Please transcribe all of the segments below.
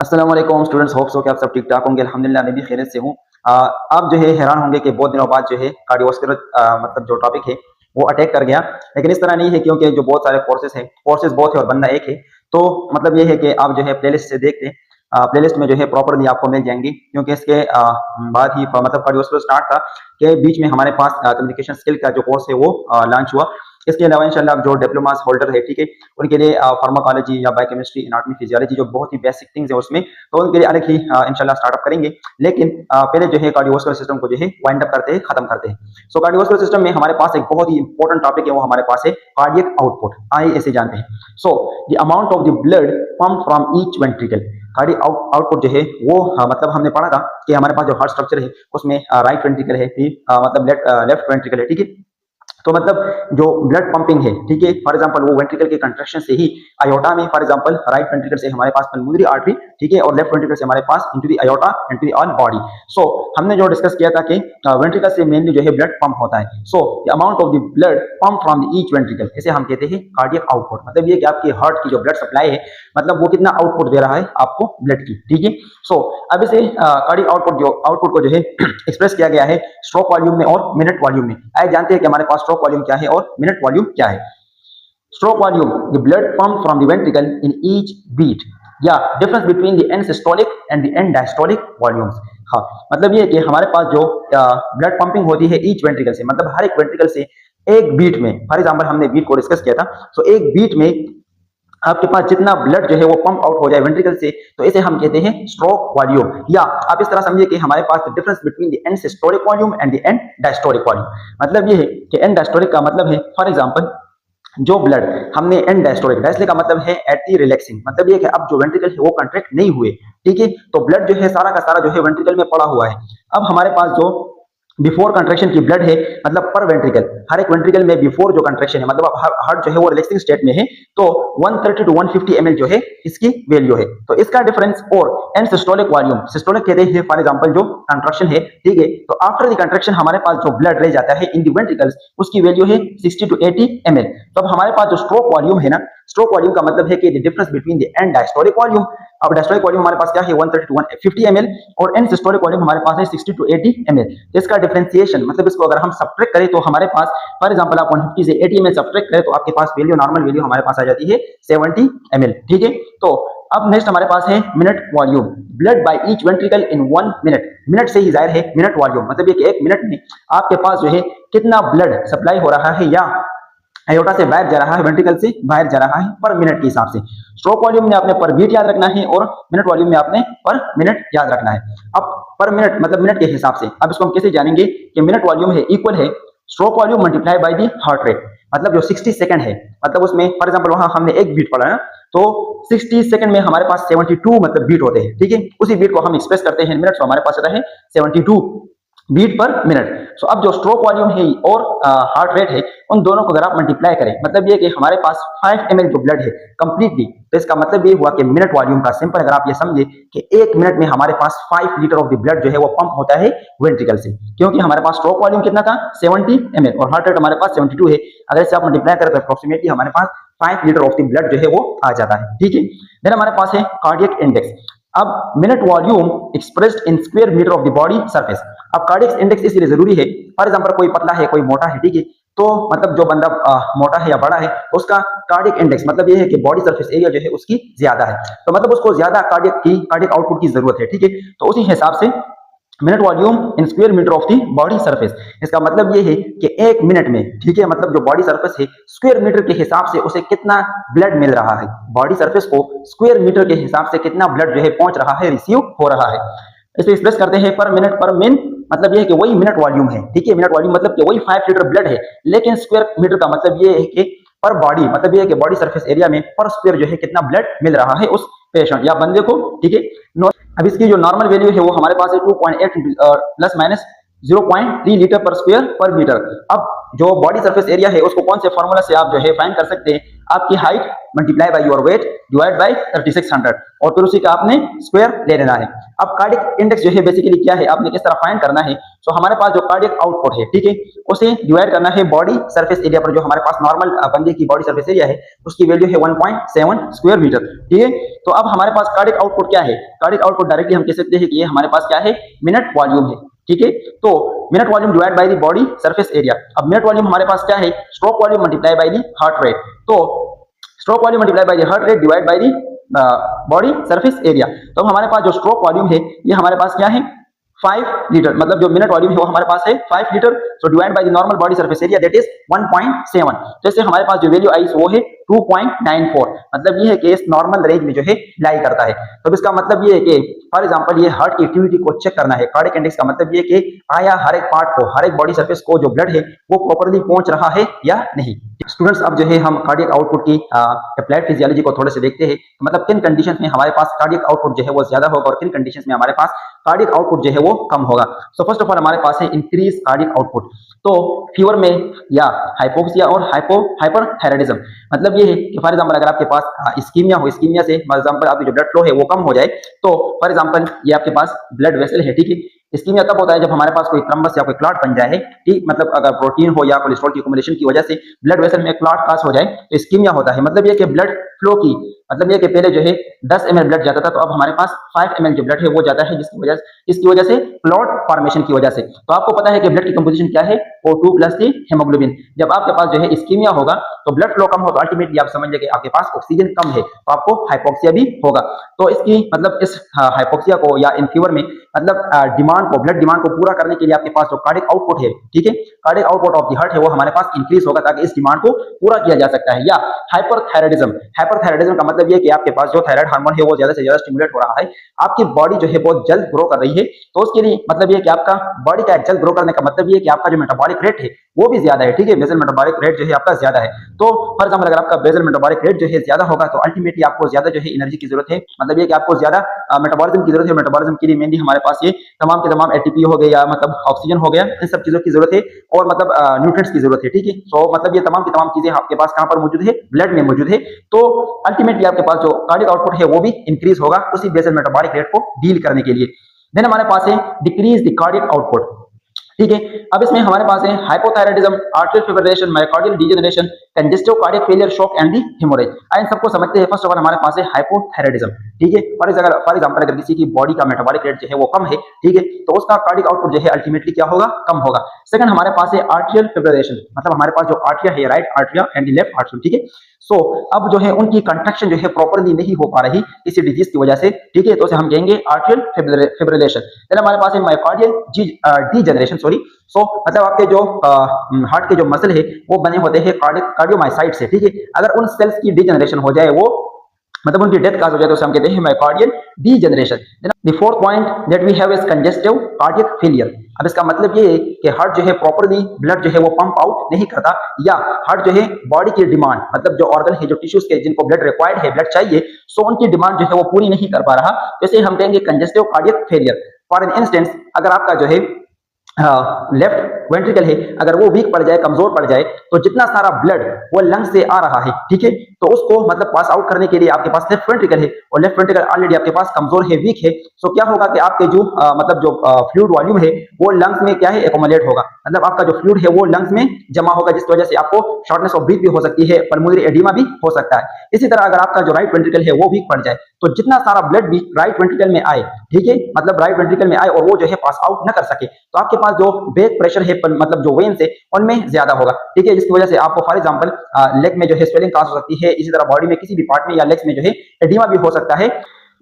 अस्सलाम वालेकुम students, hope so कि आप सब ठीक ठाक होंगे। अल्हम्दुलिल्लाह मैं भी खैरियत से हूँ। आप जो है हैरान होंगे कि बहुत दिनों बाद जो है कार्डियोवास्कुलर मतलब जो टॉपिक है वो अटैक कर गया। लेकिन इस तरह नहीं है, क्योंकि जो बहुत सारे कोर्सेज हैं, कोर्सेज बहुत है और बंदा एक है। तो मतलब ये है कि आप जो है प्लेलिस्ट से देख लें। प्लेलिस्ट में जो है प्रॉपरली आपको मिल जाएंगी, क्योंकि इसके बाद ही मतलब कार्डियोवास्कुलर स्टार्ट था कि बीच में हमारे पास कम्युनिकेशन स्किल का जो कोर्स है वो लॉन्च हुआ। इसके अलावा इंशाल्लाह जो डिप्लोमास होल्डर है, ठीक है, उनके लिए फार्माकोलॉजी या बायोकेमिस्ट्री, एनाटॉमी, फिजियोलॉजी जो बहुत ही बेसिक थिंग्स है उसमें, तो उनके लिए अलग ही इंशाल्लाह स्टार्टअप करेंगे। लेकिन पहले जो है कार्डियोवास्कुलर सिस्टम को जो है वाइंड अप करते हैं, खत्म करते हैं। सो कार्डियोवास्कुलर सिस्टम में हमारे पास एक बहुत ही इंपॉर्टेंट टॉपिक है, वो हमारे पास है कार्डियक आउटपुट, आइए इसे जानते हैं। So the amount of the blood pump from each ventricle. Cardiac output जो है वो मतलब हमने पढ़ा था कि हमारे पास जो हार्ट स्ट्रक्चर है उसमें राइट वेंट्रिकल है, फिर मतलब लेफ्ट वेंट्रिकल है, ठीक है। तो मतलब जो ब्लड पंपिंग है, ठीक है, फॉर एग्जांपल वो वेंट्रिकल के कंट्रैक्शन से ही अयोटा में, फॉर एग्जांपल राइट वेंट्रिकल से हमारे पास पल्मोनरी आर्टरी, ठीक है, और लेफ्ट वेंट्रिकल से हमारे पास into the aorta into the all body. So हमने जो डिस्कस किया था कि वेंट्रिकल से मेनली जो है ब्लड पंप होता है। So the amount of the blood pump from the each ventricle, इसे हम कहते हैं कार्डियक आउटपुट। मतलब ये कि आपकी हार्ट की जो ब्लड सप्लाई है, मतलब वो कितना आउटपुट दे रहा है आपको ब्लड की, ठीक है। सो अब इसे कार्डियक आउटपुट को जो है एक्सप्रेस किया गया है स्ट्रोक वॉल्यूम में और मिनट वॉल्यूम में। आइए जानते हैं कि हमारे पास स्ट्रोक वॉल्यूम क्या है और मिनट वॉल्यूम क्या है। Stroke volume, the blood pump from the ventricle in each beat, या difference between the end systolic and the end diastolic volumes. हाँ, मतलब ये कि हमारे पास जो ब्लड पंपिंग होती है ईच वेंट्रिकल से, मतलब हर एक वेंट्रिकल से एक बीट में, फॉर एग्जांपल हमने बीट को डिस्कस किया था। सो एक बीट में आपके पास जितना ब्लड जो है वो पंप आउट हो जाए वेंट्रिकल से, तो इसे हम कहते हैं स्ट्रोक वॉल्यूम। या आप इस तरह समझिए कि हमारे पास difference between the end systolic volume and the end diastolic volume. मतलब ये है कि एंड डायस्टोलिक का मतलब है, फॉर एग्जांपल जो ब्लड हमने एंड डायस्टोलिक का मतलब है एट दी रिलैक्सिंग, मतलब ये कि अब जो वेंट्रिकल है वो कंट्रैक्ट नहीं हुए, ठीक है, तो ब्लड जो है सारा का सारा जो है वेंट्रिकल में पड़ा हुआ है। अब हमारे पास जो बिफोर कंट्रैक्शन की ब्लड है, मतलब पर वेंट्रिकल, हर एक वेंट्रिकल में बिफोर जो कंट्रैक्शन है, मतलब हार्ट जो है वो रिलैक्सिंग स्टेट में है, तो 130 टू 150 ml जो है इसकी वैल्यू है। तो इसका डिफरेंस और एंड सिस्टोलिक वॉल्यूम, सिस्टोलिक कहते हैं फॉर एग्जांपल जो कंट्रैक्शन है, ठीक है, तो आफ्टर द कंट्रैक्शन हमारे पास जो ब्लड रह जाता है इन द वेंट्रिकल्स, उसकी वैल्यू है 60 टू 80 ml। तो अब हमारे पास जो स्ट्रोक वॉल्यूम है ना, स्ट्रोक वॉल्यूम का मतलब है कि the difference between the end diastolic volume. अब डायस्टोलिक वॉल्यूम हमारे पास क्या है, 130 टू 150 ml, और एंड सिस्टोलिक वॉल्यूम हमारे पास है 60 टू 80 ml। तो इसका डिफरेंशिएशन, मतलब इसको अगर हम सब्ट्रैक्ट करें तो हमारे पास, फॉर एग्जांपल आप 150 से 80 ml सब्ट्रैक्ट करें तो आपके पास वैल्यू, नॉर्मल वैल्यू हमारे पास आ जाती है 70 ml, ठीक है। तो अब नेक्स्ट हमारे पास है minute volume, blood by each ventricle in 1 minute. Minute से ही जाहिर है मिनट वॉल्यूम, मतलब ये कि एक मिनट में आपके पास जो है कितना ब्लड सप्लाई हो रहा है, या अयोटा से बाहर जा रहा है, वेंट्रिकल से बाहर जा रहा है, पर मिनट के हिसाब से। स्ट्रोक वॉल्यूम में आपने पर बीट याद रखना है और मिनट वॉल्यूम में आपने पर मिनट याद रखना है। अब पर मिनट मतलब मिनट के हिसाब से, अब इसको हम कैसे जानेंगे कि मिनट वॉल्यूम है इक्वल है stroke volume multiply by the heart rate. मतलब जो 60 सेकंड है, मतलब उसमें फॉर एग्जांपल वहां हमने एक बीट पढ़ा है, तो 60 सेकंड में हमारे पास 72 मतलब बीट होते हैं, ठीक है। उसी बीट को हम एक्सप्रेस करते हैं मिनट, तो हमारे पास आता है 72 बीट पर मिनट। सो अब जो स्ट्रोक वॉल्यूम है और हार्ट रेट है, उन दोनों को अगर आप मल्टीप्लाई करें, मतलब ये कि हमारे पास 5 ml जो ब्लड है कंप्लीटली, तो इसका मतलब ये हुआ कि मिनट वॉल्यूम का सिंपल अगर आप ये समझे कि एक मिनट में हमारे पास 5 लीटर ऑफ द ब्लड जो है वो पंप होता है वेंट्रिकल से, क्योंकि हमारे पास स्ट्रोक वॉल्यूम कितना था 70 ml और हार्ट रेट हमारे पास 72 है। अगर इसे आप मल्टीप्लाई करें तो अप्रोक्सीमेटली हमारे पास 5 लीटर ऑफ द ब्लड जो है वो आ जाता है, ठीक है। देन हमारे पास है कार्डियक इंडेक्स। अब minute volume expressed in square metre of the body surface. अब कार्डियक इंडेक्स इसलिए जरूरी है, फॉर एग्जांपल कोई पतला है कोई मोटा है, ठीक है, तो मतलब जो बंदा मोटा है या बड़ा है तो उसका कार्डियक इंडेक्स मतलब ये है कि बॉडी सरफेस एरिया जो है उसकी ज्यादा है, तो मतलब उसको ज्यादा कार्डियक आउटपुट की जरूरत है, ठीक है। तो उसी हिसाब से minute volume in square metre of the body surface, इसका मतलब ये है कि एक मिनट में, ठीक है, मतलब जो बॉडी सरफेस है स्क्वायर मीटर के हिसाब से उसे कितना ब्लड मिल रहा है, बॉडी सरफेस को स्क्वायर मीटर के हिसाब से कितना ब्लड जो है पहुंच रहा है, रिसीव हो रहा है। इसे एक्सप्रेस करते हैं पर मिनट पर मिन, मतलब ये है कि वही मिनट वॉल्यूम है, ठीक है, मिनट वॉल्यूम मतलब कि वही 5 लीटर ब्लड है, लेकिन स्क्वायर मीटर का मतलब ये है कि पर बॉडी, मतलब ये है कि बॉडी सरफेस एरिया में पर स्क्वायर जो है कितना ब्लड मिल रहा है उस पेशेंट या बंदे को, ठीक है। अब इसकी जो नॉर्मल वैल्यू है वो हमारे पास है 2.8 प्लस माइनस 0.3 लीटर पर स्क्वायर पर मीटर। अब जो बॉडी सरफेस एरिया है उसको कौन से फॉर्मूला से आप जो है फाइंड कर सकते हैं, आपकी height multiply by your weight divide by 3600, और फिर उसी का आपने स्क्वायर ले लेना है। अब कार्डियक इंडेक्स जो है बेसिकली क्या है, आपने किस तरह फाइंड करना है। सो हमारे पास जो कार्डियक आउटपुट है, ठीक है, उसे डिवाइड करना है बॉडी सरफेस एरिया पर। जो हमारे पास नॉर्मल बंदे की बॉडी सरफेस एरिया है उसकी वैल्यू है 1.7 स्क्वायर मीटर, ठीक है। तो अब हमारे पास कार्डियक आउटपुट क्या है, कार्डियक आउटपुट डायरेक्टली हम कह सकते हैं कि ये हमारे पास क्या है, मिनट वॉल्यूम है, ठीक है। तो minute volume divide by the body surface area. अब मिनट वॉल्यूम हमारे पास क्या है, stroke volume multiply by the heart rate. तो stroke volume multiply by the heart rate divide by the body surface area. तो हमारे पास जो स्ट्रोक वॉल्यूम है ये हमारे पास क्या है, 5 लीटर, मतलब जो मिनट वॉल्यूम है वो हमारे पास है 5 litre. So divide by the normal body surface area that is 1.7। तो इससे हमारे पास जो वैल्यू आई वो है 2.94। मतलब ये है कि इस नॉर्मल रेंज में जो है लाई करता है। तो इसका मतलब ये है कि फॉर एग्जांपल ये हार्ट की एक्टिविटी को चेक करना है। कार्डियक इंडेक्स का मतलब ये कि आया हर एक पार्ट को, हर एक बॉडी सरफेस को जो ब्लड है वो प्रॉपर्ली पहुंच रहा है या नहीं। स्टूडेंट्स, अब जो है हम कार्डियक आउटपुट की अप्लाइड फिजियोलॉजी को थोड़े से देखते हैं। मतलब किन कंडीशंस में हमारे पास कार्डियक आउटपुट जो है वो ज्यादा होगा और किन कंडीशंस में हमारे पास कार्डियक आउटपुट जो है वो कम होगा। सो फर्स्ट ऑफ ऑल हमारे पास है इंक्रीज कार्डियक आउटपुट। तो फीवर में या हाइपोक्सिया और हाइपरथायराइडिज्म, मतलब ये है कि फॉर एग्जांपल अगर आपके पास इस्कीमिया हो, इस्कीमिया से फॉर एग्जांपल आपकी जो ब्लड फ्लो है वो कम हो जाए, तो फॉर एग्जांपल ये आपके पास ब्लड वेसल है, ठीक है। इस्कीमिया तब होता है जब हमारे पास कोई थ्रम्बस या कोई क्लॉट बन जाए, ठीक, मतलब अगर प्रोटीन हो या कोलेस्ट्रॉल की एक्युमुलेशन की वजह से ब्लड वेसल में क्लॉट पास हो जाए तो इस्कीमिया होता है। मतलब ये कि ब्लड फ्लो की, मतलब ये कि पहले जो है 10 ml ब्लड जाता था तो अब हमारे पास 5 ml जो ब्लड है वो जाता है, जिसकी वजह से क्लॉट फॉर्मेशन की वजह से। तो आपको पता है कि ब्लड की कंपोजिशन क्या है, O2 प्लस दी हेमोग्लोबिन। जब आपके पास जो है इस्कीमिया होगा तो ब्लड फ्लो कम हो तो अल्टीमेटली आप समझ लेंगे आपके पास ऑक्सीजन कम है तो आपको हाइपोक्सिया भी होगा। तो इसकी मतलब इस हाइपोक्सिया को या इन फीवर में मतलब डिमांड को, ब्लड डिमांड को पूरा करने के लिए आपके पास जो कार्डियक आउटपुट है, ठीक है, cardiac output of the heart है वो हमारे पास इंक्रीज होगा ताकि इस डिमांड को पूरा किया जा सकता है। या हाइपरथायराइडिज्म, हाइपरथायराइडिज्म का मतलब ये कि आपके पास जो थायराइड हार्मोन है वो ज्यादा से ज्यादा स्टिमुलेट हो रहा है, आपकी बॉडी जो है बहुत जल्द ग्रो कर रही है। तो उसके लिए मतलब ये कि आपका बॉडी का जल्द ग्रो करने का मतलब ये कि आपका जो मेटाबॉलिक रेट है वो भी ज्यादा है, ठीक है, बेसल मेटाबॉलिक रेट जो है आपका ज्यादा है। तो फॉर एग्जांपल अगर आपका बेसल मेटाबॉलिक रेट जो है ज्यादा होगा तो अल्टीमेटली आपको ज्यादा जो है एनर्जी की जरूरत है, मतलब ये कि आपको ज्यादा मेटाबॉलिज्म की जरूरत है। मेटाबॉलिज्म के लिए मेनली हमारे पास ये तमाम के तमाम एटीपी हो गए या मतलब ऑक्सीजन हो गया, इन सब चीजों की जरूरत है और मतलब न्यूट्रिएंट्स की जरूरत है, ठीक है। तो मतलब ये तमाम की तमाम चीजें आपके पास कहां पर मौजूद है, ब्लड में मौजूद है। तो अल्टीमेटली आपके पास जो कार्डियक आउटपुट है वो भी इंक्रीज होगा उसी बेसल मेटाबॉलिक रेट को डील करने के लिए। देन हमारे पास है डिक्रीज द कार्डियक आउटपुट, ठीक है। अब इसमें हमारे पास है hypothyroidism, arterial fibrillation, myocardial degeneration, congestive cardiac failure, shock and the haemorrhage. इन सबको समझते हैं। फर्स्ट ऑफ ऑल हमारे पास है हाइपोथायराइडिज्म, ठीक है। फॉर एग्जांपल अगर किसी की बॉडी का मेटाबॉलिक रेट जो है वो कम है, ठीक है, तो उसका कार्डियक आउटपुट जो है अल्टीमेटली क्या होगा, कम होगा। सेकंड हमारे पास है आर्टरियल फिब्रिलेशन, मतलब हमारे पास जो आर्टरिया है, राइट आर्टरिया एंड लेफ्ट आर्टरिया, ठीक है। सो अब जो है उनकी कंट्रैक्शन जो है प्रॉपर्ली नहीं हो पा रही किसी डिजीज की वजह से, ठीक है, तो उसे हम कहेंगे आर्टरियल फिब्रिलेशन। देन हमारे पास है मायोकार्डियल डीजनरेशन, सॉरी। सो मतलब आपके जो हार्ट के जो मसल है वो बने होते हैं कार्डियोमायोसाइट से, ठीक है। अगर उन सेल्स की डीजनरेशन हो जाए, वो मतलब उनकी डेथ काज हो जाए तो उसे हम कहते हैं myocardial degeneration. The fourth point that we have is congestive cardiac failure. अब इसका मतलब ये है कि हार्ट जो है प्रॉपर्ली ब्लड जो है वो पंप आउट नहीं करता, या हार्ट जो है बॉडी की डिमांड, मतलब जो ऑर्गन है, जो टिश्यूज के जिनको ब्लड रिक्वायर्ड है, ब्लड चाहिए, सो उनकी डिमांड जो है वो पूरी नहीं कर पा रहा, जैसे हम कहेंगे congestive cardiac failure. For an instance अगर आपका जो है लेफ्ट वेंट्रिकल है, अगर वो वीक पड़ जाए, कमजोर पड़ जाए, तो जितना सारा ब्लड वो लंग्स से आ रहा है, ठीक है, तो उसको मतलब पास आउट करने के लिए आपके पास लेफ्ट वेंट्रिकल है और लेफ्ट वेंट्रिकल ऑलरेडी आपके पास कमजोर है, वीक है। सो क्या होगा कि आपके जो मतलब जो फ्लूइड वॉल्यूम है वो लंग्स में क्या है, एक्युमुलेट होगा, मतलब आपका जो फ्लूइड है वो लंग्स में जमा होगा, जिसकी वजह से आपको शॉर्टनेस ऑफ ब्रीथ भी हो सकती है, पल्मोनरी एडिमा भी हो सकता है। इसी तरह अगर आपका जो राइट वेंट्रिकल है वो वीक पड़ जाए, तो जितना सारा ब्लड भी राइट वेंट्रिकल में आए, ठीक है, मतलब राइट वेंट्रिकल में आए और वो जो है पास आउट न कर सके, तो आपके पास जो बैक प्रेशर है, मतलब जो वेन्स है उनमें ज्यादा होगा, ठीक है, जिसकी वजह से आपको फॉर एग्जांपल लेग में जो है स्वेलिंग काज हो सकती है। इसी तरह बॉडी में किसी भी पार्ट में या लेग्स में जो है एडिमा भी हो सकता है।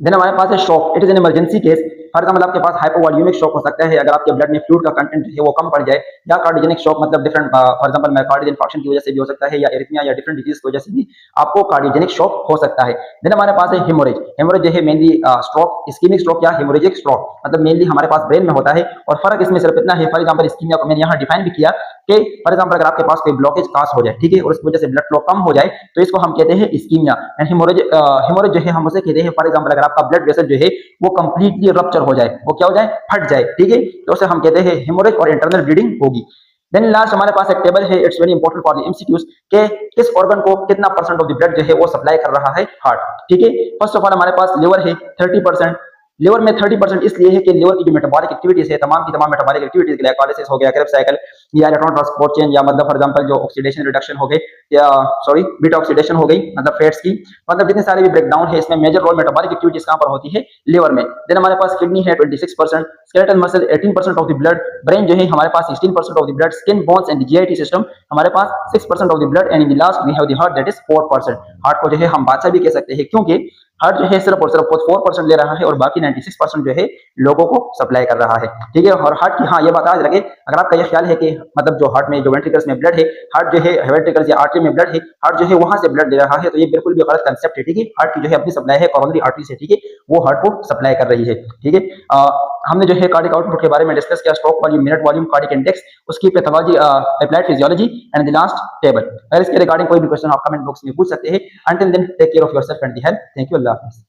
देन हमारे पास है shock, it is an emergency case. For example आपके पास हाइपोवॉल्यूमिक शॉक हो सकता है, अगर आपके ब्लड में फ्लूइड का कंटेंट है वो कम पड़ जाए, या कार्डियोजेनिक शॉक, मतलब different for example myocardial infarction की वजह से भी हो सकता है, या एरिथमिया या डिफरेंट डिजीज की वजह से भी आपको कार्डियोजेनिक शॉक हो सकता है। देन हमारे पास है हेमोरेज। हेमोरेज जो है मेनली स्ट्रोक, इस्कीमिक स्ट्रोक या हेमोरेजिक स्ट्रोक, मतलब मेनली हमारे पास ब्रेन में होता है और फर्क इसमें सिर्फ इतना है। फॉर एग्जांपल इस्कीमिया को मैंने यहाँ डिफाइन भी किया कि फॉर एग्जांपल अगर आपके पास कोई ब्लॉकेज काज हो जाए, ठीक है, और उसकी वजह से ब्लड फ्लो कम हो जाए, तो इसको हम कहते हैं इस्कीमिया। एंड हेमोरेज जो है हम उसे कहते हैं फॉर एग्जांपल अगर आपका ब्लड वेसल जो है वो कंप्लीटली रप्चर हो जाए, वो क्या हो जाए, फट जाए, ठीक है, तो उसे हम कहते हैं हेमोरेज और इंटरनल ब्लीडिंग होगी। देन लास्ट हमारे पास एक टेबल है, it's very important for the MCQs, के किस ऑर्गन को कितना परसेंट ऑफ द ब्लड जो है वो सप्लाई कर रहा है, हार्ट, ठीक है। फर्स्ट ऑफ ऑल हमारे पास लिवर है 30%, लिवर में 30% इसलिए है कि लिवर की जो मेटाबॉलिक एक्टिविटीज है, तमाम की तमाम मेटाबॉलिक एक्टिविटीज, ग्लाइकोलाइसिस हो गया, क्रेब्स साइकिल या इलेक्ट्रॉन ट्रांसपोर्ट चेन, या मतलब फॉर एग्जांपल जो ऑक्सीडेशन रिडक्शन हो गई, या सॉरी बीटा ऑक्सीडेशन हो गई, मतलब फैट्स की, मतलब जितने सारे भी ब्रेकडाउन है इसमें मेजर रोल मेटाबॉलिक एक्टिविटीज कहां पर होती है? लिवर में। देन हमारे पास किडनी है 26%, skeletal muscle 18% of the blood, brain जो है हमारे पास 16% of the blood, skin, bones and GIT system हमारे पास 6% of the blood, and in the last we have the heart that is 4%। Heart को जो है हम बादशाह भी कह सकते हैं, क्योंकि हार्ट जो है सिर्फ और सिर्फ 4% ले रहा है और बाकी 96% जो है लोगों को सप्लाई कर रहा है। ठीक है, और हार्ट की, हाँ ये बात आज रखे, अगर आपका ये ख्याल है कि मतलब जो हार्ट में जो वेंट्रिकल्स में ब्लड है, हार्ट जो है वेंट्रिकल्स या आर्टरी में ब्लड है, हार्ट जो है वहां से ब्लड ले रहा है, तो ये बिल्कुल भी गलत कंसेप्ट है। ठीक है, हार्ट की जो है अपनी सप्लाई है कोरोनरी आर्टरी से, ठीक है, वो हार्ट को सप्लाई कर रही है। ठीक है, हमने जो है कार्डिक आउटपुट के बारे में डिस्कस किया, stroke volume, minute volume, cardiac index, उसकी pathology, applied physiology and the last table. अगर इसके रिगार्डिंग कोई भी क्वेश्चन आप कमेंट बॉक्स में पूछ सकते हैं। Until then take care of yourself and the health. Thank you, अल्लाह हाफिज़।